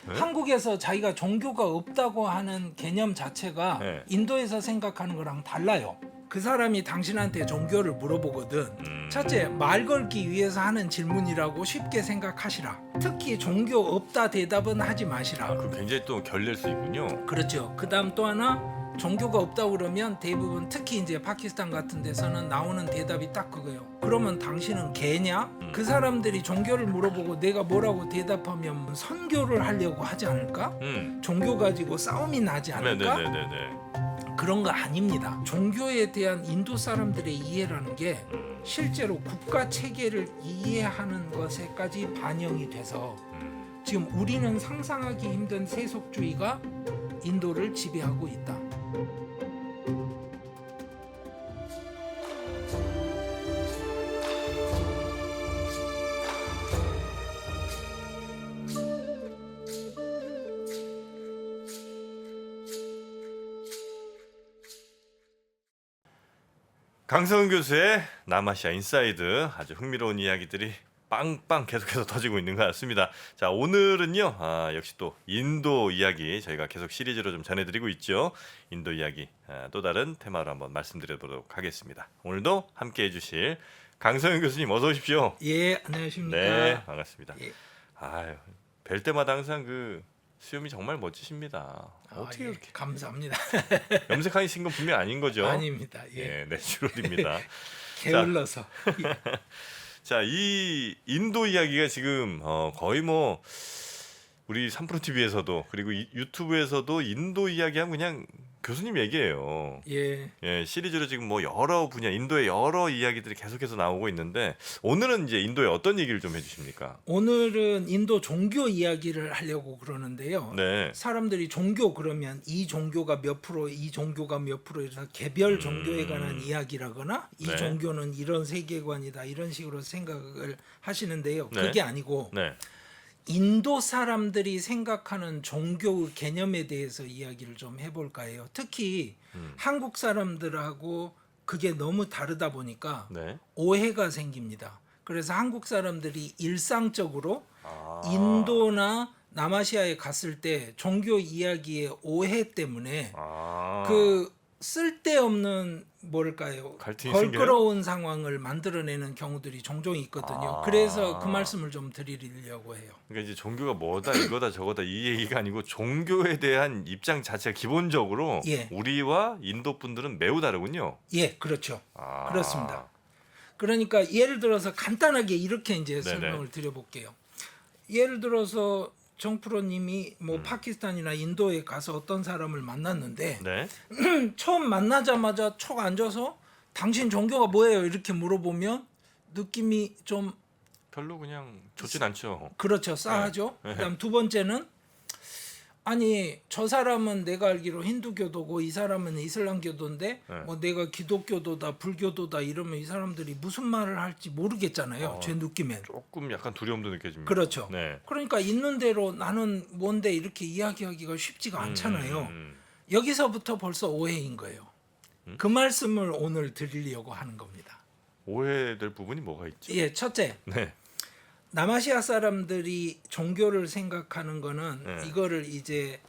네? 한국에서 자기가 종교가 없다고 하는 개념 자체가 네. 인도에서 생각하는 거랑 달라요. 그 사람이 당신한테 종교를 물어보거든. 첫째, 말 걸기 위해서 하는 질문이라고 쉽게 생각하시라. 특히 종교 없다 대답은 하지 마시라. 그 굉장히 또 결릴 수 있군요. 그렇죠. 그다음 또 하나, 종교가 없다고 그러면 대부분 특히 이제 파키스탄 같은 데서는 나오는 대답이 딱 그거예요. 그러면 당신은 개냐? 그 사람들이 종교를 물어보고 내가 뭐라고 대답하면 선교를 하려고 하지 않을까? 종교 가지고 싸움이 나지 않을까? 네네네네. 그런 거 아닙니다. 종교에 대한 인도 사람들의 이해라는 게 실제로 국가 체계를 이해하는 것에까지 반영이 돼서 지금 우리는 상상하기 힘든 세속주의가 인도를 지배하고 있다. 강성훈 교수의 남아시아 인사이드, 아주 흥미로운 이야기들이 빵빵 계속해서 터지고 있는 것 같습니다. 자, 오늘은요, 역시 또 인도 이야기 저희가 계속 시리즈로 좀 전해드리고 있죠. 인도 이야기, 또 다른 테마로 한번 말씀드려보도록 하겠습니다. 오늘도 함께해 주실 강성훈 교수님 어서 오십시오. 예, 안녕하십니까. 네, 반갑습니다. 예. 아유, 뵐 때마다 항상 그 수염이 정말 멋지십니다. 어떻게 예, 이렇게 감사합니다. 염색하신 건 분명 아닌 거죠? 아닙니다. 예. 예, 내추럴입니다. 게을러서. 자, 이 인도 이야기가 지금 거의 뭐 우리 3프로 TV에서도 그리고 유튜브에서도 인도 이야기하면 그냥 교수님 얘기예요. 예. 예, 시리즈로 지금 뭐 여러 분야 인도의 여러 이야기들이 계속해서 나오고 있는데 오늘은 이제 인도의 어떤 얘기를 좀 해주십니까? 오늘은 인도 종교 이야기를 하려고 그러는데요. 네. 사람들이 종교 그러면 이 종교가 몇 프로, 이 종교가 몇 프로 이래서 개별 종교에 관한 이야기라거나 이 네. 종교는 이런 세계관이다 이런 식으로 생각을 하시는데요. 네. 그게 아니고 네. 인도 사람들이 생각하는 종교 개념에 대해서 이야기를 좀 해볼까 해요. 특히 한국 사람들하고 그게 너무 다르다 보니까 네. 오해가 생깁니다. 그래서 한국 사람들이 일상적으로 아. 인도나 남아시아에 갔을 때 종교 이야기의 오해 때문에 아. 그 쓸데없는 뭘까요? 갈등이 걸끄러운 상황을 만들어내는 경우들이 종종 있거든요. 아. 그래서 그 말씀을 좀 드리려고 해요. 그러니까 이제 종교가 뭐다 이거다 저거다 이 얘기가 아니고 종교에 대한 입장 자체가 기본적으로 예. 우리와 인도 분들은 매우 다르군요. 예, 그렇죠. 아. 그렇습니다. 그러니까 예를 들어서 간단하게 이렇게 이제 네네. 설명을 드려볼게요. 예를 들어서 정프로님이 뭐 파키스탄이나 인도에 가서 어떤 사람을 만났는데 네. 처음 만나자마자 촉 앉아서 당신 종교가 뭐예요? 이렇게 물어보면 느낌이 좀 별로 그냥 좋진 않죠. 그렇죠. 싸하죠. 네. 그다음 두 번째는 아니 저 사람은 내가 알기로 힌두교도고 이 사람은 이슬람교도인데 네. 뭐 내가 기독교도다 불교도다 이러면 이 사람들이 무슨 말을 할지 모르겠잖아요. 제 느낌엔. 조금 약간 두려움도 느껴집니다. 그렇죠. 네. 그러니까 있는 대로 나는 뭔데 이렇게 이야기하기가 쉽지가 않잖아요. 여기서부터 벌써 오해인 거예요. 그 말씀을 오늘 드리려고 하는 겁니다. 오해될 부분이 뭐가 있죠? 예, 첫째. 네. 남아시아 사람들이 종교를 생각하는 거는 네. 이거를 이제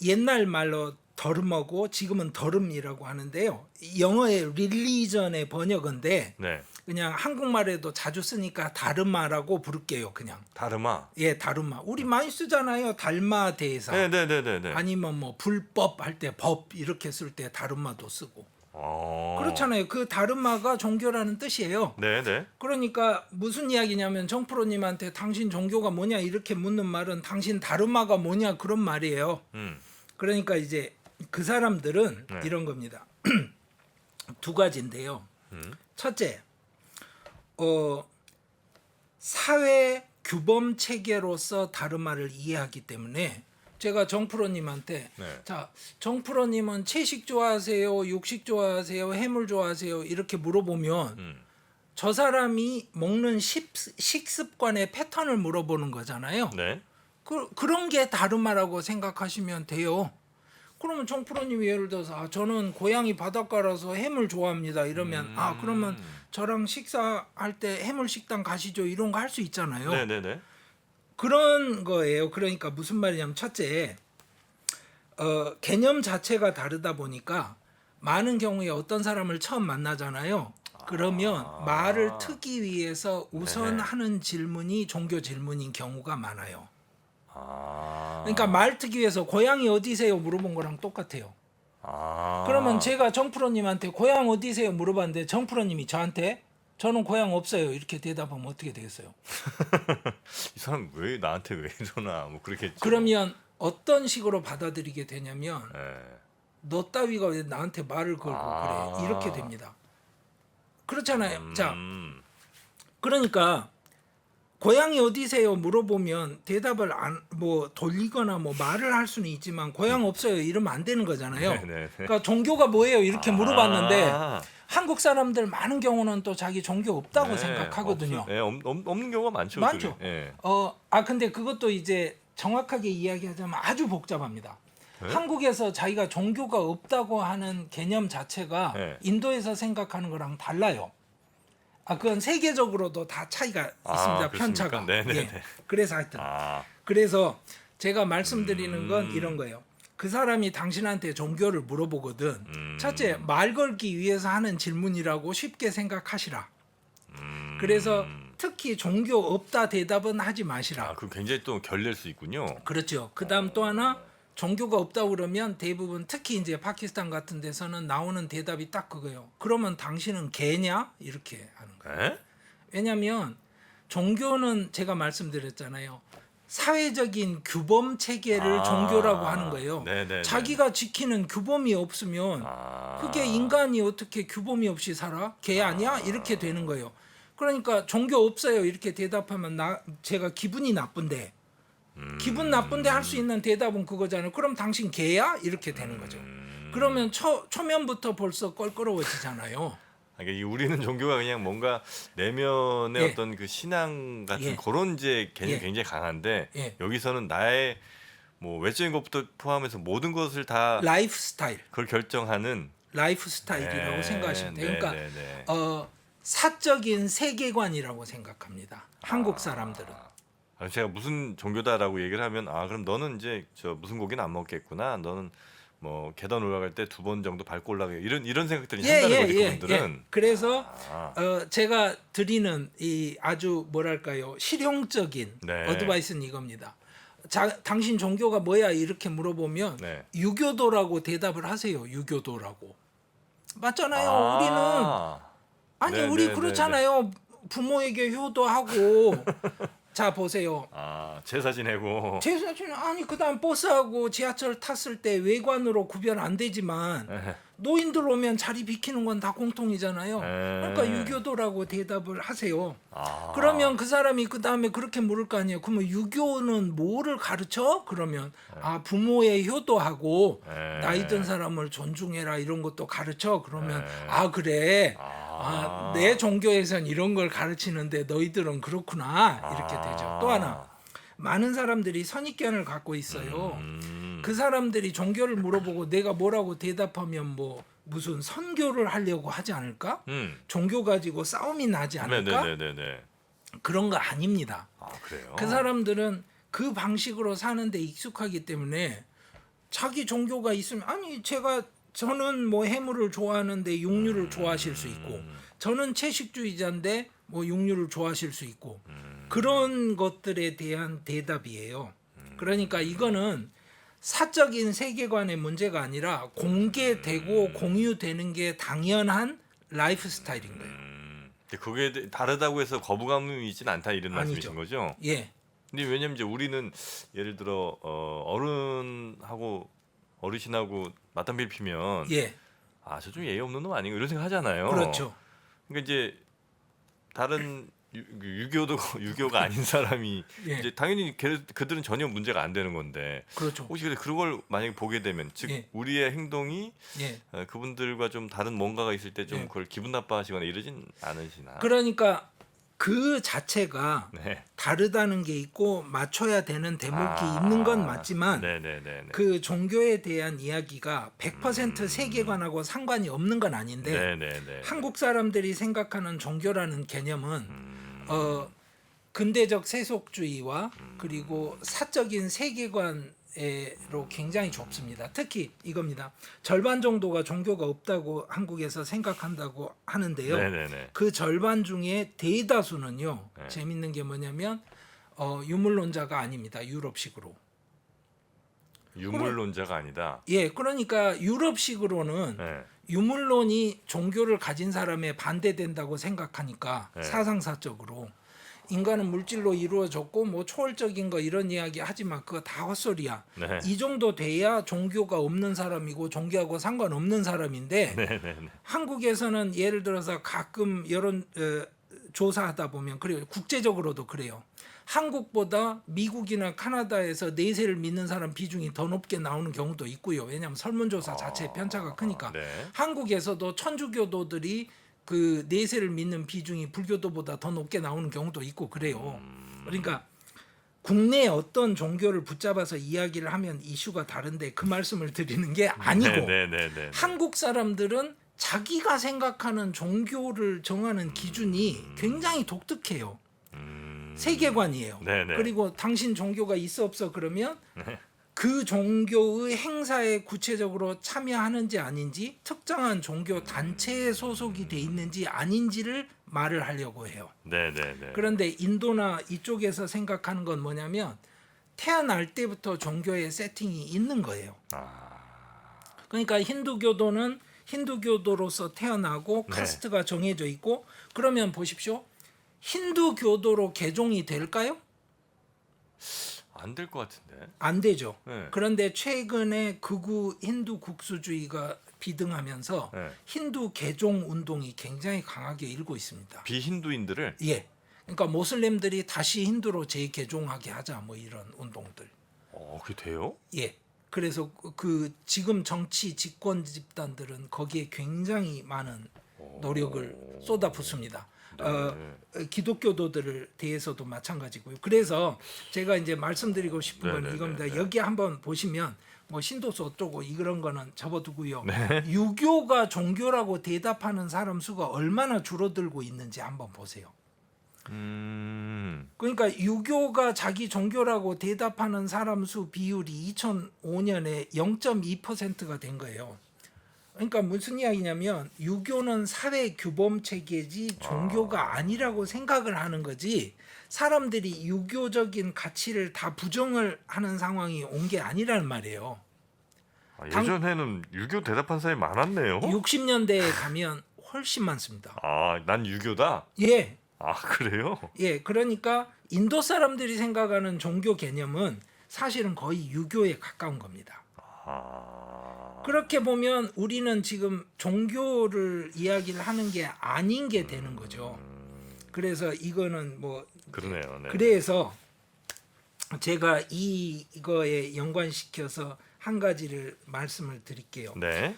옛날 말로 더름하고 지금은 더름이라고 하는데요. 영어의 religion의 번역인데 네. 그냥 한국말에도 자주 쓰니까 다르마라고 부를게요. 그냥. 다르마. 예, 다르마. 우리 많이 쓰잖아요. 달마 대사. 네네네네. 아니면 뭐 불법 할 때 법 이렇게 쓸 때 다르마도 쓰고. 그렇잖아요. 그 다르마가 종교라는 뜻이에요. 네네. 그러니까 무슨 이야기냐면 정프로님한테 당신 종교가 뭐냐 이렇게 묻는 말은 당신 다르마가 뭐냐 그런 말이에요. 그러니까 이제 그 사람들은 네. 이런 겁니다. 두 가지인데요. 첫째, 사회 규범 체계로서 다르마를 이해하기 때문에 제가 정프로님한테 네. 자 정프로님은 채식 좋아하세요, 육식 좋아하세요, 해물 좋아하세요 이렇게 물어보면 저 사람이 먹는 식습관의 패턴을 물어보는 거잖아요. 네. 그런 게 다르마라고 생각하시면 돼요. 그러면 정프로님이 예를 들어서 저는 고향이 바닷가라서 해물 좋아합니다 이러면 그러면 저랑 식사할 때 해물 식당 가시죠 이런 거 할 수 있잖아요. 네네네. 그런 거예요. 그러니까 무슨 말이냐면 첫째, 개념 자체가 다르다 보니까 많은 경우에 어떤 사람을 처음 만나잖아요. 그러면 말을 트기 위해서 우선 네네. 하는 질문이 종교 질문인 경우가 많아요. 아. 그러니까 말 트기 위해서 고향이 어디세요 물어본 거랑 똑같아요. 아. 그러면 제가 정프로님한테 고향 어디세요 물어봤는데 정프로님이 저한테 저는 고향 없어요 이렇게 대답하면 어떻게 되겠어요? 이 사람 왜 나한테 왜 이러나 뭐 그렇겠죠. 그러면 어떤 식으로 받아들이게 되냐면 예. 너 따위가 왜 나한테 말을 걸고 아. 그래 이렇게 됩니다. 그렇잖아요. 자, 음. 그러니까 고향이 어디세요 물어보면 대답을 뭐 돌리거나 뭐 말을 할 수는 있지만 고향 없어요 이러면 안 되는 거잖아요. 네네네. 그러니까 종교가 뭐예요 이렇게 물어봤는데 아. 한국 사람들 많은 경우는 또 자기 종교 없다고 네, 생각하거든요. 없는 경우가 많죠. 많죠. 그게. 예. 근데 그것도 이제 정확하게 이야기하자면 아주 복잡합니다. 네? 한국에서 자기가 종교가 없다고 하는 개념 자체가 네. 인도에서 생각하는 거랑 달라요. 그건 세계적으로도 다 차이가 있습니다. 그렇습니까? 편차가. 네네네. 예. 그래서 하여튼 아. 그래서 제가 말씀드리는 건 이런 거예요. 그 사람이 당신한테 종교를 물어보거든. 첫째, 말 걸기 위해서 하는 질문이라고 쉽게 생각하시라. 그래서 특히 종교 없다 대답은 하지 마시라. 그 굉장히 또 결릴 수 있군요. 그렇죠. 그다음 또 하나 종교가 없다 그러면 대부분 특히 이제 파키스탄 같은 데서는 나오는 대답이 딱 그거예요. 그러면 당신은 개냐? 이렇게 하는 거예요. 에? 왜냐하면 종교는 제가 말씀드렸잖아요. 사회적인 규범 체계를 종교라고 하는 거예요. 네네네. 자기가 지키는 규범이 없으면 그게 인간이 어떻게 규범이 없이 살아? 개 아니야? 이렇게 되는 거예요. 그러니까 종교 없어요 이렇게 대답하면 제가 기분이 나쁜데 기분 나쁜데 할 수 있는 대답은 그거잖아요. 그럼 당신 개야? 이렇게 되는 거죠. 그러면 초면부터 벌써 껄끄러워지잖아요. 그러니까 우리는 종교가 그냥 뭔가 내면의 예. 어떤 그 신앙 같은 예. 그런 이제 개념이 예. 굉장히 강한데 예. 여기서는 나의 뭐 외적인 것부터 포함해서 모든 것을 다 라이프 스타일, 그걸 결정하는 라이프 스타일이라고 네, 생각하시면 돼요. 그러니까 네네네. 사적인 세계관이라고 생각합니다. 한국 사람들은. 제가 무슨 종교다라고 얘기를 하면 그럼 너는 이제 저 무슨 고기는 안 먹겠구나. 너는 뭐 계단 올라갈 때 2번 정도 밟고 올라가 이런 생각들이 한다는 거지 그분들은. 그래서 제가 드리는 이 아주 뭐랄까요 실용적인 네. 어드바이스는 이겁니다. 당신 종교가 뭐야 이렇게 물어보면 네. 유교도라고 대답을 하세요. 유교도라고. 맞잖아요. 우리는 네, 우리 네, 그렇잖아요. 부모에게 효도하고 자 보세요. 제사 지내고. 제사지는 그다음 버스하고 지하철 탔을 때 외관으로 구별 안 되지만 노인들 오면 자리 비키는 건 다 공통이잖아요. 그러니까 유교도라고 대답을 하세요. 그러면 그 사람이 그다음에 그렇게 물을 거 아니에요. 그러면 유교는 뭐를 가르쳐? 그러면 부모의 효도하고 나이 든 사람을 존중해라 이런 것도 가르쳐. 그러면 그래. 내 종교에선 이런 걸 가르치는데 너희들은 그렇구나 이렇게 되죠. 또 하나 많은 사람들이 선입견을 갖고 있어요. 그 사람들이 종교를 물어보고 내가 뭐라고 대답하면 뭐 무슨 선교를 하려고 하지 않을까? 종교 가지고 싸움이 나지 않을까? 네네네네. 그런 거 아닙니다. 그래요? 그 사람들은 그 방식으로 사는데 익숙하기 때문에 자기 종교가 있으면 저는 뭐 해물을 좋아하는데 육류를 좋아하실 수 있고 저는 채식주의자인데 뭐 육류를 좋아하실 수 있고 그런 것들에 대한 대답이에요. 그러니까 이거는 사적인 세계관의 문제가 아니라 공개되고 공유되는 게 당연한 라이프 스타일인 거예요. 그게 다르다고 해서 거부감이 있진 않다 이런 아니죠. 말씀이신 거죠? 예. 근데 왜냐면 이제 우리는 예를 들어 어르신하고 맞담배를 피면 예. 저 좀 예의 없는 놈 아닌가 이런 생각 하잖아요. 그렇죠. 그러니까 이제 다른 유교가 아닌 사람이 예. 이제 당연히 그들은 전혀 문제가 안 되는 건데 그렇죠. 혹시 그런 걸 만약에 보게 되면 즉 예. 우리의 행동이 예. 그분들과 좀 다른 뭔가가 있을 때 좀 예. 그걸 기분 나빠하시거나 이러진 않으시나? 그러니까 그 자체가 네. 다르다는 게 있고 맞춰야 되는 대목이 있는 건 맞지만 네네네. 그 종교에 대한 이야기가 100% 세계관하고 상관이 없는 건 아닌데 네네네. 한국 사람들이 생각하는 종교라는 개념은 근대적 세속주의와 그리고 사적인 세계관으로 굉장히 좁습니다. 특히 이겁니다. 절반 정도가 종교가 없다고 한국에서 생각한다고 하는데요. 네네네. 그 절반 중에 대다수는요. 네. 재밌는 게 뭐냐면 유물론자가 아닙니다. 유럽식으로. 유물론자가 아니다. 예, 그러니까 유럽식으로는 네. 유물론이 종교를 가진 사람에 반대된다고 생각하니까 네. 사상사적으로 인간은 물질로 이루어졌고 뭐 초월적인 거 이런 이야기 하지 마. 그거 다 헛소리야. 네. 이 정도 돼야 종교가 없는 사람이고 종교하고 상관없는 사람인데 네네네. 한국에서는 예를 들어서 가끔 여론 조사하다 보면 그래요. 국제적으로도 그래요. 한국보다 미국이나 카나다에서 내세를 믿는 사람 비중이 더 높게 나오는 경우도 있고요. 왜냐하면 설문조사 자체의 편차가 크니까. 네. 한국에서도 천주교도들이 그 내세를 믿는 비중이 불교도보다 더 높게 나오는 경우도 있고 그래요. 그러니까 국내 어떤 종교를 붙잡아서 이야기를 하면 이슈가 다른데 그 말씀을 드리는 게 아니고 네네네. 한국 사람들은 자기가 생각하는 종교를 정하는 기준이 굉장히 독특해요. 세계관이에요. 네네. 그리고 당신 종교가 있어 없어 그러면 네. 그 종교의 행사에 구체적으로 참여하는지 아닌지 특정한 종교 단체에 소속이 돼 있는지 아닌지를 말을 하려고 해요. 네네네. 그런데 인도나 이쪽에서 생각하는 건 뭐냐면 태어날 때부터 종교의 세팅이 있는 거예요. 그러니까 힌두교도는 힌두교도로서 태어나고 네. 카스트가 정해져 있고 그러면 보십시오. 힌두교도로 개종이 될까요? 안 될 것 같은데. 안 되죠. 네. 그런데 최근에 극우 힌두 국수주의가 비등하면서 네. 힌두 개종 운동이 굉장히 강하게 일고 있습니다. 비힌두인들을. 예. 그러니까 모슬렘들이 다시 힌두로 재개종하게 하자 뭐 이런 운동들. 그게 돼요? 예. 그래서 그 지금 정치 집권 집단들은 거기에 굉장히 많은 노력을 쏟아붓습니다. 기독교도들을 대해서도 마찬가지고요. 그래서 제가 이제 말씀드리고 싶은 건 네네네. 이겁니다. 여기 한번 보시면 뭐 신도수 어쩌고 이런 거는 접어두고요. 네. 유교가 종교라고 대답하는 사람 수가 얼마나 줄어들고 있는지 한번 보세요. 그러니까 유교가 자기 종교라고 대답하는 사람 수 비율이 2005년에 0.2%가 된 거예요. 그러니까 무슨 이야기냐면 유교는 사회 규범 체계지 종교가 아니라고 생각을 하는 거지 사람들이 유교적인 가치를 다 부정을 하는 상황이 온 게 아니라는 말이에요. 예전에는 유교 대답한 사람이 많았네요. 60년대에 가면 훨씬 많습니다. 난 유교다. 예. 그래요? 예, 그러니까 인도 사람들이 생각하는 종교 개념은 사실은 거의 유교에 가까운 겁니다. 그렇게 보면 우리는 지금 종교를 이야기를 하는 게 아닌 게 되는 거죠. 그래서 이거는 뭐 그러네요. 네. 그래서 제가 이거에 연관시켜서 한 가지를 말씀을 드릴게요. 네.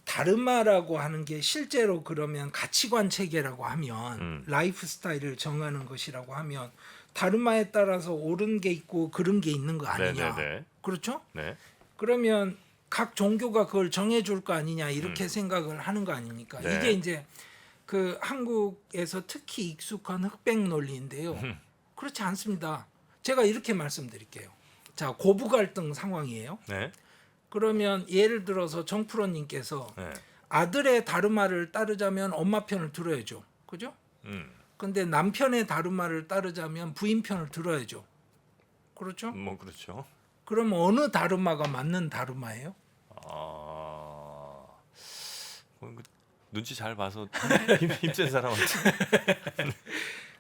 다르마라고 하는 게 실제로 그러면 가치관 체계라고 하면 라이프 스타일을 정하는 것이라고 하면 다르마에 따라서 옳은 게 있고 그른 게 있는 거 아니냐. 네네네. 그렇죠? 네. 그러면 각 종교가 그걸 정해줄 거 아니냐 이렇게 생각을 하는 거 아닙니까? 네. 이게 이제 그 한국에서 특히 익숙한 흑백 논리인데요. 그렇지 않습니다. 제가 이렇게 말씀드릴게요. 자, 고부 갈등 상황이에요. 네. 그러면 예를 들어서 정프로님께서 네. 아들의 다르마를 따르자면 엄마 편을 들어야죠. 그죠? 근데 남편의 다르마를 따르자면 부인 편을 들어야죠. 그렇죠? 뭐 그렇죠. 그럼 어느 다르마가 맞는 다르마예요? 눈치 잘 봐서 힘센 사람한테.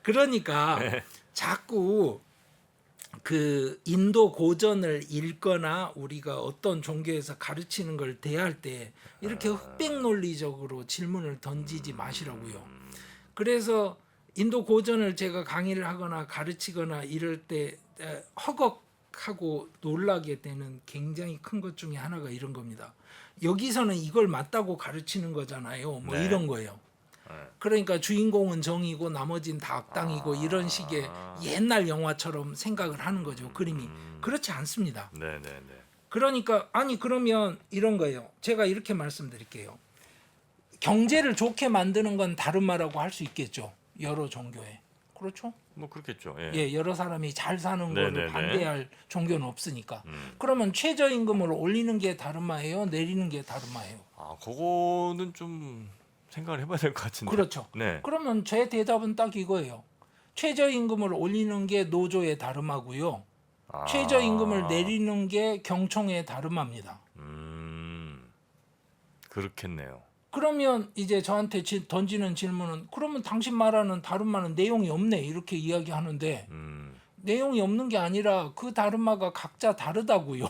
그러니까 자꾸 그 인도 고전을 읽거나 우리가 어떤 종교에서 가르치는 걸 대할 때 이렇게 흑백 논리적으로 질문을 던지지 마시라고요. 그래서 인도 고전을 제가 강의를 하거나 가르치거나 이럴 때 허걱하고 놀라게 되는 굉장히 큰 것 중에 하나가 이런 겁니다. 여기서는 이걸 맞다고 가르치는 거잖아요. 뭐 네. 이런 거예요. 그러니까 주인공은 정이고 나머지는 다 악당이고 이런 식의 옛날 영화처럼 생각을 하는 거죠. 그림이. 그렇지 않습니다. 네네네. 그러니까 아니 그러면 이런 거예요. 제가 이렇게 말씀드릴게요. 경제를 좋게 만드는 건 다른 말하고 할 수 있겠죠. 여러 종교에. 그렇죠? 뭐 그렇겠죠. 예. 예, 여러 사람이 잘 사는 네네네. 거를 반대할 종교는 없으니까. 음. 그러면 최저임금을 올리는 게 다르마예요, 내리는 게 다르마예요? 아, 그거는 좀 생각을 해봐야 될 것 같은데. 그렇죠. 네. 그러면 제 대답은 딱 이거예요. 최저임금을 올리는 게 노조의 다름하고요. 아. 최저임금을 내리는 게 경총의 다름합니다. 그렇겠네요. 그러면 이제 저한테 던지는 질문은 그러면 당신 말하는 다름마는 내용이 없네 이렇게 이야기하는데 내용이 없는 게 아니라 그 다름마가 각자 다르다고요.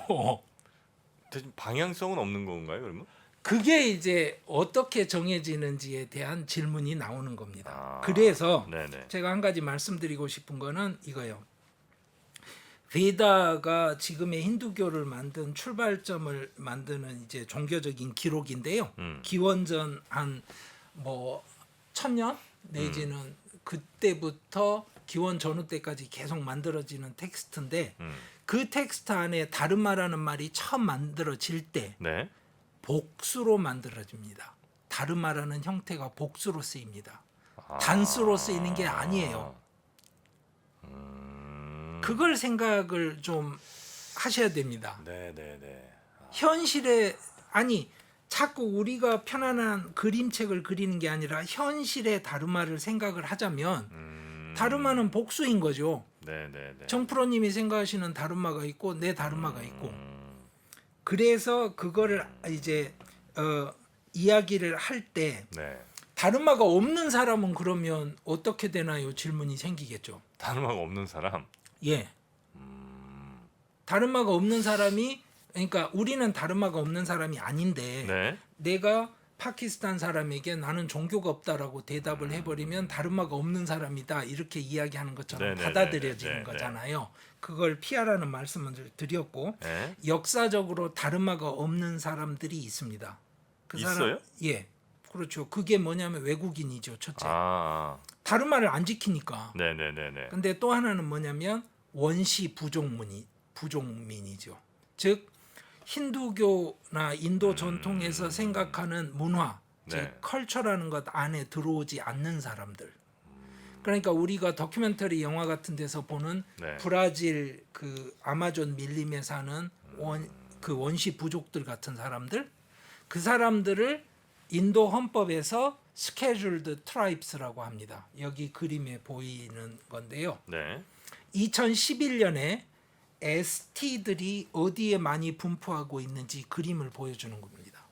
대신 방향성은 없는 건가요, 그러면? 그게 이제 어떻게 정해지는지에 대한 질문이 나오는 겁니다. 아, 그래서 네네. 제가 한 가지 말씀드리고 싶은 거는 이거예요. 베다가 지금의 힌두교를 만든 출발점을 만드는 이제 종교적인 기록인데요. 기원전 한 뭐 1000년 내지는 그때부터 기원 전후 때까지 계속 만들어지는 텍스트인데 그 텍스트 안에 다름마라는 말이 처음 만들어질 때 네. 복수로 만들어집니다. 다름마라는 형태가 복수로 쓰입니다. 단수로 쓰이는 게 아니에요. 그걸 생각을 좀 하셔야 됩니다. 네네네. 현실에 아니 자꾸 우리가 편안한 그림책을 그리는 게 아니라 현실의 다름마를 생각을 하자면 다름마는 복수인 거죠. 네네네. 정프로님이 생각하시는 다름마가 있고 내 다름마가 있고 그래서 그거를 이제 이야기를 할 때 네. 다름마가 없는 사람은 그러면 어떻게 되나요? 질문이 생기겠죠. 다름마가 없는 사람. 예. 다름마가 없는 사람이 그러니까 우리는 다름마가 없는 사람이 아닌데 네. 내가 파키스탄 사람에게 나는 종교가 없다라고 대답을 해버리면 다름마가 없는 사람이다 이렇게 이야기하는 것처럼 네네네네. 받아들여지는 네네. 거잖아요. 그걸 피하라는 말씀을 드렸고 네. 역사적으로 다름마가 없는 사람들이 있습니다. 그 있어요? 예, 그렇죠. 그게 뭐냐면 외국인이죠. 첫째, 아. 다름마를 안 지키니까. 네네네네. 근데 또 하나는 뭐냐면 원시 부족민이죠. 즉 힌두교나 인도 전통에서 생각하는 문화, 즉 네. 컬처라는 것 안에 들어오지 않는 사람들. 그러니까 우리가 다큐멘터리 영화 같은 데서 보는 네. 브라질 그 아마존 밀림에 사는 그 원시 부족들 같은 사람들, 그 사람들을 인도 헌법에서 스케줄드 트라이브스라고 합니다. 여기 그림에 보이는 건데요. 네. 2011년에 ST들이 어디에 많이 분포하고 있는지 그림을 보여주는 겁니다.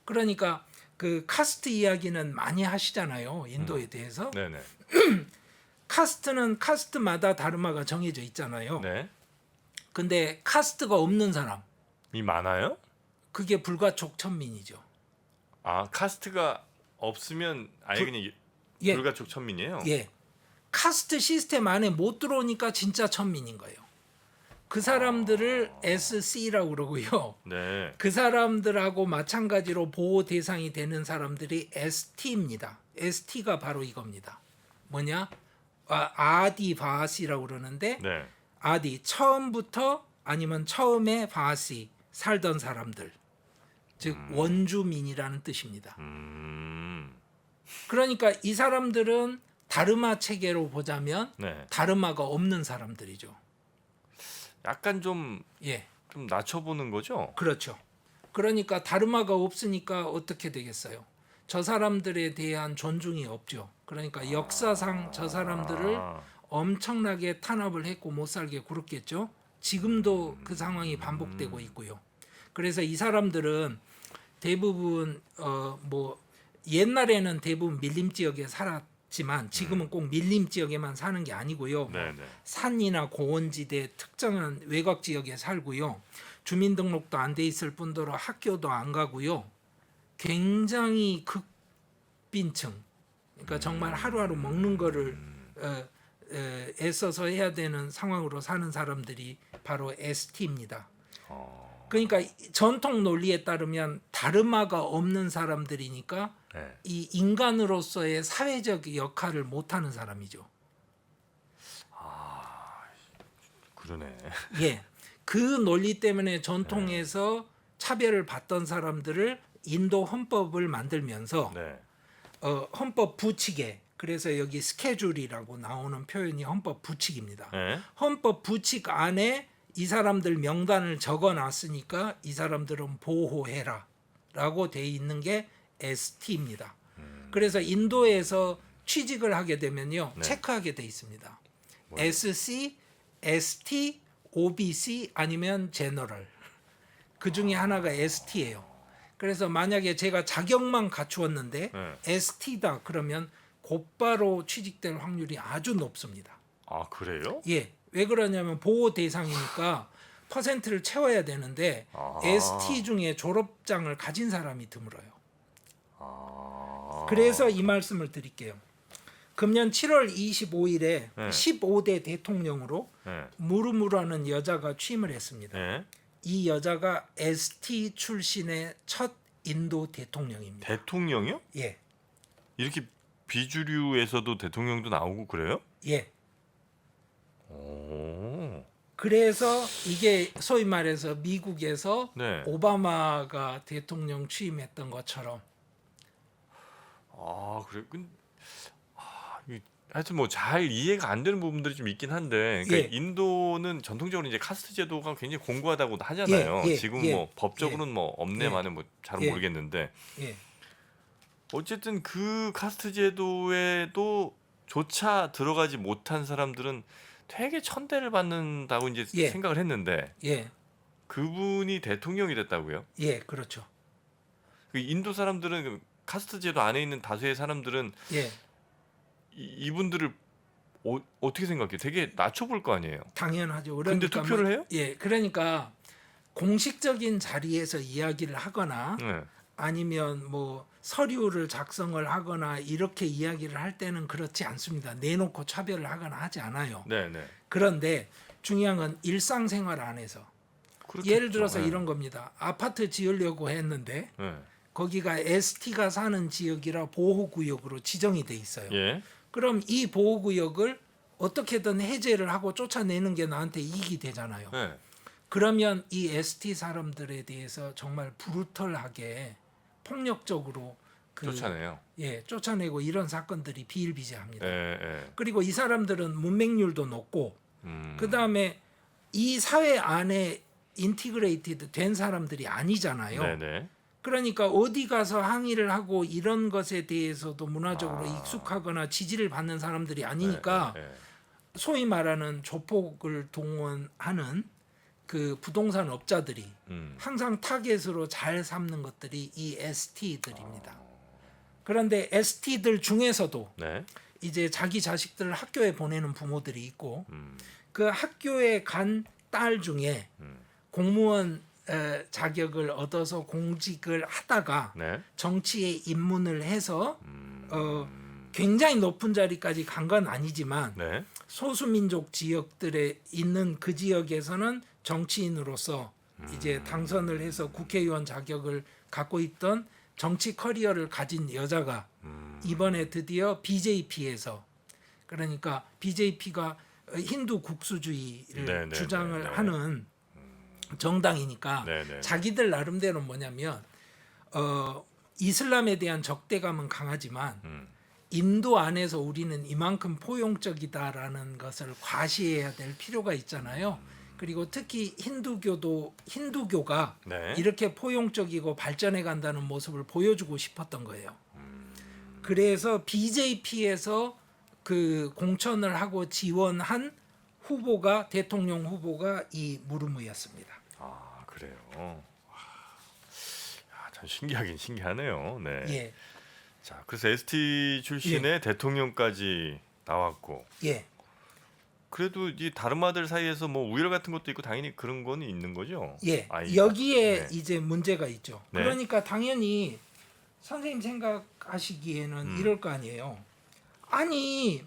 그러니까 그 카스트 이야기는 많이 하시잖아요. 인도에 대해서. 네네. 카스트는 카스트마다 다름마가 정해져 있잖아요. 네. 근데 카스트가 없는 사람, 이 많아요? 그게 불가촉 천민이죠. 아, 카스트가 없으면 아예 그냥 예. 불가촉 천민이에요. 예. 카스트 시스템 안에 못 들어오니까 진짜 천민인 거예요. 그 사람들을 SC라고 그러고요. 네. 그 사람들하고 마찬가지로 보호 대상이 되는 사람들이 ST입니다. ST가 바로 이겁니다. 뭐냐? 아디 바시라고 그러는데 네. 아디 처음부터 아니면 처음에 바시 살던 사람들. 즉 원주민이라는 뜻입니다. 그러니까 이 사람들은 다르마 체계로 보자면 네. 다르마가 없는 사람들이죠. 약간 좀 예. 낮춰보는 거죠? 그렇죠. 그러니까 다르마가 없으니까 어떻게 되겠어요? 저 사람들에 대한 존중이 없죠. 그러니까 역사상 저 사람들을 엄청나게 탄압을 했고 못 살게 굴었겠죠. 지금도 그 상황이 반복되고 있고요. 그래서 이 사람들은 대부분 뭐 옛날에는 대부분 밀림 지역에 살았지만 지금은 꼭 밀림 지역에만 사는 게 아니고요. 네네. 산이나 고원지대 특정한 외곽 지역에 살고요. 주민등록도 안 돼 있을 뿐더러 학교도 안 가고요. 굉장히 극빈층. 그러니까 정말 하루하루 먹는 거를 애써서 해야 되는 상황으로 사는 사람들이 바로 ST입니다. 그러니까 전통 논리에 따르면 다르마가 없는 사람들이니까 네. 이 인간으로서의 사회적 역할을 못하는 사람이죠. 그러네. 예, 그 논리 때문에 전통에서 차별을 받던 사람들을 인도 헌법을 만들면서 네. 헌법 부칙에 그래서 여기 스케줄이라고 나오는 표현이 헌법 부칙입니다. 네. 헌법 부칙 안에 이 사람들 명단을 적어놨으니까 이 사람들은 보호해라 라고 돼 있는 게 ST입니다. 그래서 인도에서 취직을 하게 되면요. 네. 체크하게 돼 있습니다. 뭐예요? SC, ST, OBC 아니면 제너럴. 그 중에 하나가 ST예요. 그래서 만약에 제가 자격만 갖추었는데 네. ST다 그러면 곧바로 취직될 확률이 아주 높습니다. 아 그래요? 예. 왜 그러냐면 보호 대상이니까 퍼센트를 채워야 되는데 아. ST 중에 졸업장을 가진 사람이 드물어요. 아. 그래서 이 말씀을 드릴게요. 금년 7월 25일에 네. 15대 대통령으로 네. 무르무라는 여자가 취임을 했습니다. 네. 이 여자가 ST 출신의 첫 인도 대통령입니다. 대통령이요? 예. 이렇게 비주류에서도 대통령도 나오고 그래요? 예. 오. 그래서 이게 소위 말해서 미국에서 네. 오바마가 대통령 취임했던 것처럼 아 그래. 하여튼 뭐 잘 이해가 안 되는 부분들이 좀 있긴 한데, 그러니까 예. 인도는 전통적으로 이제 카스트 제도가 굉장히 공고하다고 하잖아요. 예, 예, 지금 예, 뭐 법적으로는 뭐 없네 예. 마는 뭐 잘 예. 모르겠는데, 예. 어쨌든 그 카스트 제도에도 조차 들어가지 못한 사람들은 되게 천대를 받는다고 이제 예. 생각을 했는데, 예. 그분이 대통령이 됐다고요? 예, 그렇죠. 그 인도 사람들은 그 카스트 제도 안에 있는 다수의 사람들은 예. 이분들을 어떻게 생각해요? 되게 낮춰볼 거 아니에요. 당연하죠. 근데 그러니까 투표를 해요? 예, 그러니까 공식적인 자리에서 이야기를 하거나 네. 아니면 뭐 서류를 작성을 하거나 이렇게 이야기를 할 때는 그렇지 않습니다. 내놓고 차별을 하거나 하지 않아요. 네, 네. 그런데 중요한 건 일상생활 안에서 예를 들어서 네. 이런 겁니다. 아파트 지으려고 했는데 네. 거기가 ST가 사는 지역이라 보호구역으로 지정이 돼 있어요. 예. 그럼 이 보호구역을 어떻게든 해제를 하고 쫓아내는 게 나한테 이익이 되잖아요. 네. 그러면 이 ST 사람들에 대해서 정말 브루털하게 폭력적으로 쫓아내요. 예, 쫓아내고 이런 사건들이 비일비재합니다. 예, 예. 그리고 이 사람들은 문맹률도 높고 그 다음에 이 사회 안에 인티그레이티드 된 사람들이 아니잖아요. 네, 네. 그러니까 어디 가서 항의를 하고 이런 것에 대해서도 문화적으로 익숙하거나 지지를 받는 사람들이 아니니까 네, 네, 네. 소위 말하는 조폭을 동원하는 그 부동산 업자들이 항상 타겟으로 잘 삼는 것들이 이 ST들입니다. 그런데 ST들 중에서도 네. 이제 자기 자식들을 학교에 보내는 부모들이 있고 그 학교에 간 딸 중에 공무원 자격을 얻어서 공직을 하다가 네. 정치에 입문을 해서 굉장히 높은 자리까지 간 건 아니지만 네. 소수민족 지역들에 있는 그 지역에서는 정치인으로서 이제 당선을 해서 국회의원 자격을 갖고 있던 정치 커리어를 가진 여자가 이번에 드디어 BJP에서 그러니까 BJP가 힌두 국수주의를 네, 네, 주장을 네, 네. 하는 정당이니까 네, 네. 자기들 나름대로 뭐냐면 이슬람에 대한 적대감은 강하지만 인도 안에서 우리는 이만큼 포용적이다라는 것을 과시해야 될 필요가 있잖아요. 그리고 특히 힌두교가 네. 이렇게 포용적이고 발전해 간다는 모습을 보여주고 싶었던 거예요. 그래서 BJP에서 그 공천을 하고 지원한 후보가 대통령 후보가 이 무르무였습니다. 아, 그래요. 참 신기하긴 신기하네요. 네. 예, 자, 그래서 ST 출신의 대통령까지 나왔고, 예, 그래도 이 다르마들 사이에서 뭐 우열 같은 것도 있고 당연히 그런 거는 있는 거죠. 예. 아이가. 여기에 네. 이제 문제가 있죠. 네. 그러니까 당연히 선생님 생각하시기에는 이럴 거 아니에요. 아니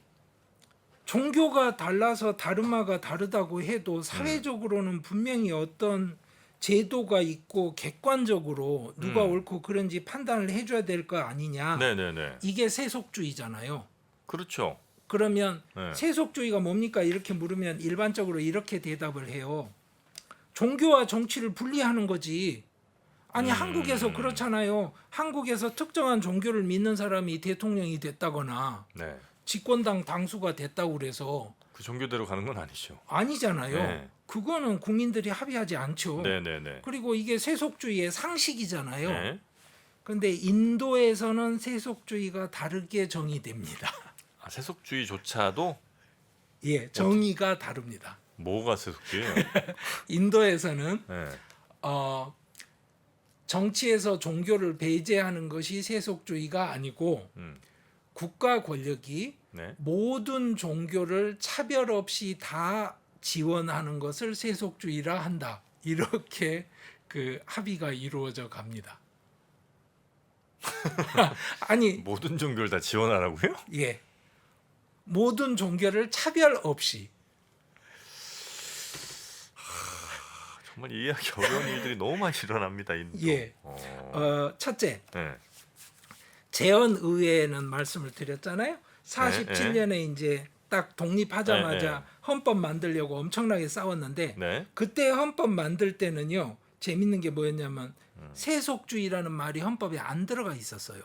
종교가 달라서 다르마가 다르다고 해도 사회적으로는 분명히 어떤 제도가 있고 객관적으로 누가 옳고 그른지 판단을 해줘야 될 거 아니냐. 네, 네, 네. 이게 세속주의잖아요. 그렇죠. 그러면 네. 세속주의가 뭡니까? 이렇게 물으면 일반적으로 이렇게 대답을 해요. 종교와 정치를 분리하는 거지. 아니 한국에서 그렇잖아요. 한국에서 특정한 종교를 믿는 사람이 대통령이 됐다거나 네. 집권당 당수가 됐다고 그래서 그 종교대로 가는 건 아니죠. 아니잖아요. 네. 그거는 국민들이 합의하지 않죠. 네네네. 그리고 이게 세속주의의 상식이잖아요. 네. 근데 인도에서는 세속주의가 다르게 정의됩니다. 아, 세속주의조차도 예, 정의가 다릅니다. 뭐가 세속주의예요? 인도에서는 네. 정치에서 종교를 배제하는 것이 세속주의가 아니고 음. 국가 권력이 네. 모든 종교를 차별 없이 다 지원하는 것을 세속주의라 한다. 이렇게 그 합의가 이루어져 갑니다. 아니, 모든 종교를 다 지원하라고요? 예. 모든 종교를 차별 없이. 정말 이해하기 어려운 일들이 너무 많이 일어납니다. 인도. 예. 첫째, 네. 재헌 의회에는 말씀을 드렸잖아요. 47년에 네. 이제 딱 독립하자마자 네. 헌법 만들려고 엄청나게 싸웠는데 네. 그때 헌법 만들 때는요. 재밌는 게 뭐였냐면 세속주의라는 말이 헌법에 안 들어가 있었어요.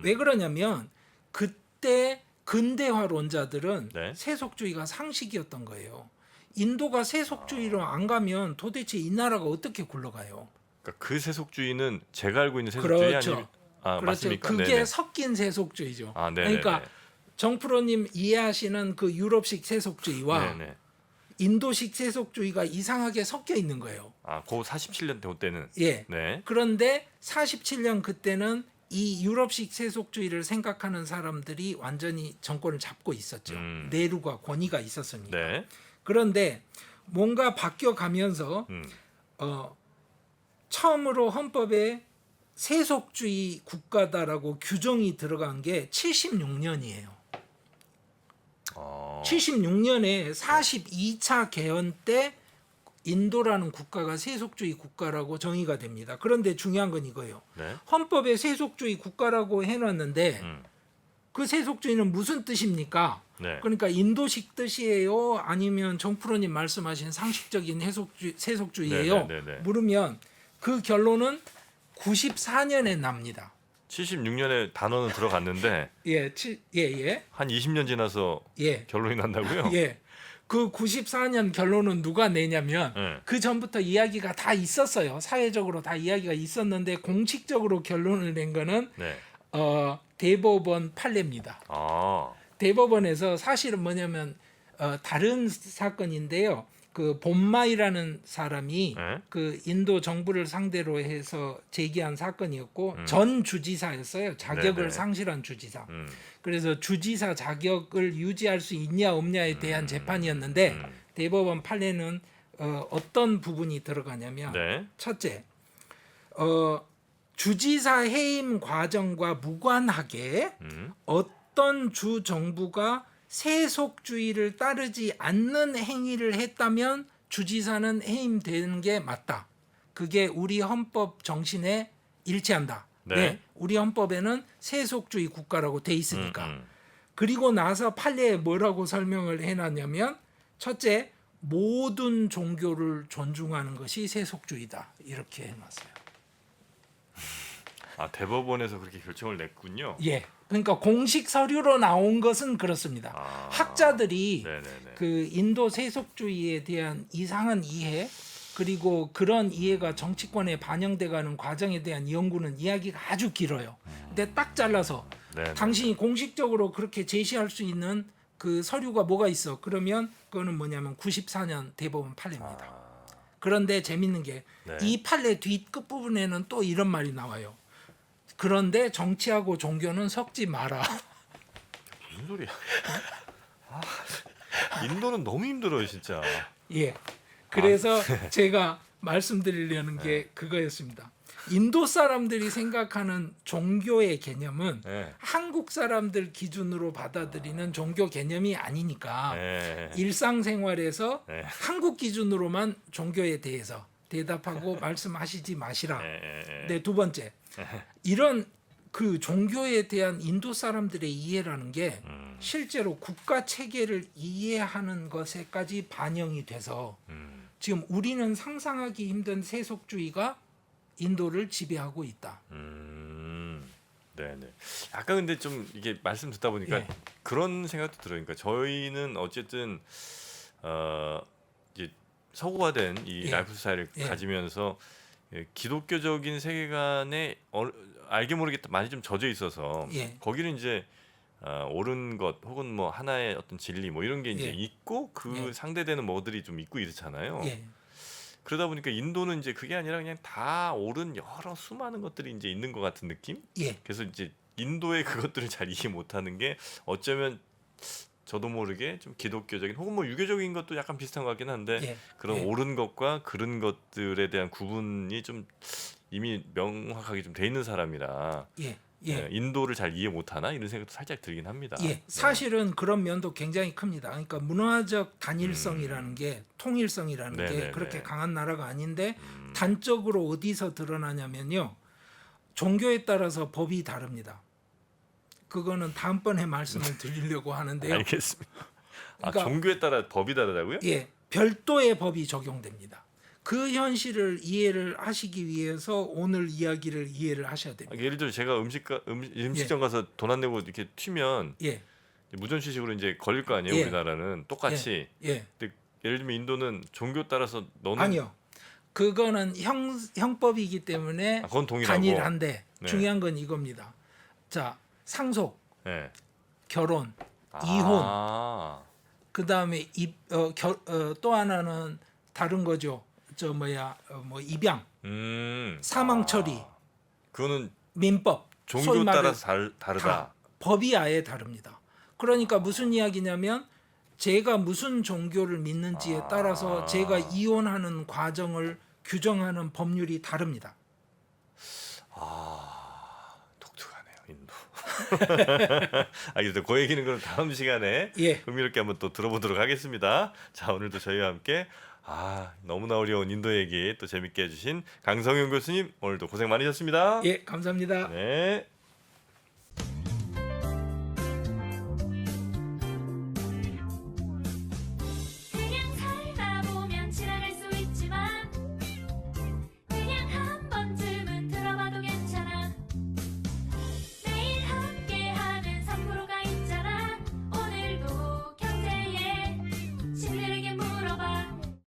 왜 그러냐면 그때 근대화론자들은 네. 세속주의가 상식이었던 거예요. 인도가 세속주의로 안 가면 도대체 이 나라가 어떻게 굴러가요? 그러니까 그 세속주의는 제가 알고 있는 세속주의 그렇죠. 아니 아, 그렇죠. 맞습니까? 그게 네네. 섞인 세속주의죠. 아, 네네네. 그러니까 정프로님 이해하시는 그 유럽식 세속주의와 네네. 인도식 세속주의가 이상하게 섞여 있는 거예요. 아, 그 47년 때는 예. 네. 그런데 47년 그때는 이 유럽식 세속주의를 생각하는 사람들이 완전히 정권을 잡고 있었죠. 내루가 권위가 있었으니까. 네. 그런데 뭔가 바뀌어 가면서 처음으로 헌법에 세속주의 국가다라고 규정이 들어간 게 76년이에요. 76년에 42차 개헌 때 인도라는 국가가 세속주의 국가라고 정의가 됩니다. 그런데 중요한 건 이거예요. 네. 헌법에 세속주의 국가라고 해놨는데 그 세속주의는 무슨 뜻입니까? 네. 그러니까 인도식 뜻이에요? 아니면 정프로님 말씀하신 상식적인 세속주의예요? 네네네네. 물으면 그 결론은 94년에 납니다. 76년에 단어는 들어갔는데 예. 한 20년 지나서 예. 결론이 난다고요? 예. 그 94년 결론은 누가 내냐면 네. 그 전부터 이야기가 다 있었어요. 사회적으로 다 이야기가 있었는데 공식적으로 결론을 낸 거는 네. 대법원 판례입니다. 아. 대법원에서 사실은 뭐냐면 다른 사건인데요. 그 본마이라는 사람이 네? 그 인도 정부를 상대로 해서 제기한 사건이었고 전 주지사였어요. 자격을 네네. 상실한 주지사. 음. 그래서 주지사 자격을 유지할 수 있냐 없냐에 대한 재판이었는데 대법원 판례는 어떤 부분이 들어가냐면 네. 첫째, 주지사 해임 과정과 무관하게 어떤 주 정부가 세속주의를 따르지 않는 행위를 했다면 주지사는 해임되는 게 맞다. 그게 우리 헌법 정신에 일치한다. 네. 우리 헌법에는 세속주의 국가라고 돼 있으니까. 그리고 나서 판례에 뭐라고 설명을 해놨냐면 첫째, 모든 종교를 존중하는 것이 세속주의다. 이렇게 해놨어요. 아, 대법원에서 그렇게 결정을 냈군요. 예. 그러니까 공식 서류로 나온 것은 그렇습니다. 아. 학자들이 네네네. 그 인도 세속주의에 대한 이상한 이해 그리고 그런 이해가 정치권에 반영돼가는 과정에 대한 연구는 이야기가 아주 길어요. 근데 딱 잘라서 네네. 당신이 공식적으로 그렇게 제시할 수 있는 그 서류가 뭐가 있어? 그러면 그거는 뭐냐면 94년 대법원 판례입니다. 그런데 재밌는 게 이 네. 판례 뒤 끝부분에는 또 이런 말이 나와요. 그런데 정치하고 종교는 섞지 마라. 무슨 소리야? 아, 인도는 너무 힘들어요, 진짜. 예. 그래서 제가 말씀드리려는 게 그거였습니다. 인도 사람들이 생각하는 종교의 개념은 네. 한국 사람들 기준으로 받아들이는 종교 개념이 아니니까 네. 일상생활에서 네. 한국 기준으로만 종교에 대해서 대답하고 말씀하시지 마시라. 네. 네, 두 번째. 이런 그 종교에 대한 인도 사람들의 이해라는 게 실제로 국가 체계를 이해하는 것에까지 반영이 돼서 지금 우리는 상상하기 힘든 세속주의가 인도를 지배하고 있다. 네네. 약간 근데 좀 이게 말씀 듣다 보니까 예. 그런 생각도 들어요. 그러니까 저희는 어쨌든 이제 서구화된 이 예. 라이프 스타일을 예. 가지면서 기독교적인 세계관에 알게 모르게 많이 좀 젖어 있어서 예. 거기는 이제 옳은 것 혹은 뭐 하나의 어떤 진리 뭐 이런 게 이제 예. 있고 그 예. 상대되는 뭐들이 좀 있고 이렇잖아요. 예. 그러다 보니까 인도는 이제 그게 아니라 그냥 다 옳은 여러 수많은 것들이 이제 있는 것 같은 느낌? 예. 그래서 이제 인도의 그것들을 잘 이해 못하는 게 어쩌면 저도 모르게 좀 기독교적인 혹은 뭐 유교적인 것도 약간 비슷한 것 같긴 한데 예. 그런 예. 옳은 것과 그른 것들에 대한 구분이 좀 이미 명확하게 좀 돼 있는 사람이라 예. 예. 인도를 잘 이해 못하나 이런 생각도 살짝 들긴 합니다. 예, 사실은 그런 면도 굉장히 큽니다. 그러니까 문화적 단일성이라는 게 통일성이라는 게 네네네. 그렇게 강한 나라가 아닌데 음. 단적으로 어디서 드러나냐면요. 종교에 따라서 법이 다릅니다. 그거는 다음번에 말씀을 드리려고 하는데요. 알겠습니다. 그러니까 종교에 따라 법이 다르다고요? 예, 별도의 법이 적용됩니다. 그 현실을 이해를 하시기 위해서 오늘 이야기를 이해를 하셔야 됩니다. 예를 들어 제가 음식점 가서 돈 안 내고 이렇게 튀면 예, 무전취식으로 이제 걸릴 거 아니에요. 예. 우리나라는 똑같이. 예, 근데 예를 들면 인도는 종교 따라서 너는 아니요. 그거는 형법이기 때문에 그건 동일하고. 단일한데 네. 중요한 건 이겁니다. 자, 상속, 네. 결혼, 이혼, 아. 그 다음에 또 하나는 다른 거죠. 뭐 입양, 사망 처리, 그거는 민법, 종교 소위 말해 따라서 다르다. 다 법이 아예 다릅니다. 그러니까 무슨 이야기냐면 제가 무슨 종교를 믿는지에 따라서 제가 이혼하는 과정을 규정하는 법률이 다릅니다. 독특하네요, 인도. 알겠습니다. 그 얘기는 그럼 다음 시간에 예. 흥미롭게 한번 또 들어보도록 하겠습니다. 자, 오늘도 저희와 함께 너무나 어려운 인도 얘기 또 재밌게 해주신 강성윤 교수님 오늘도 고생 많으셨습니다. 예, 감사합니다. 네.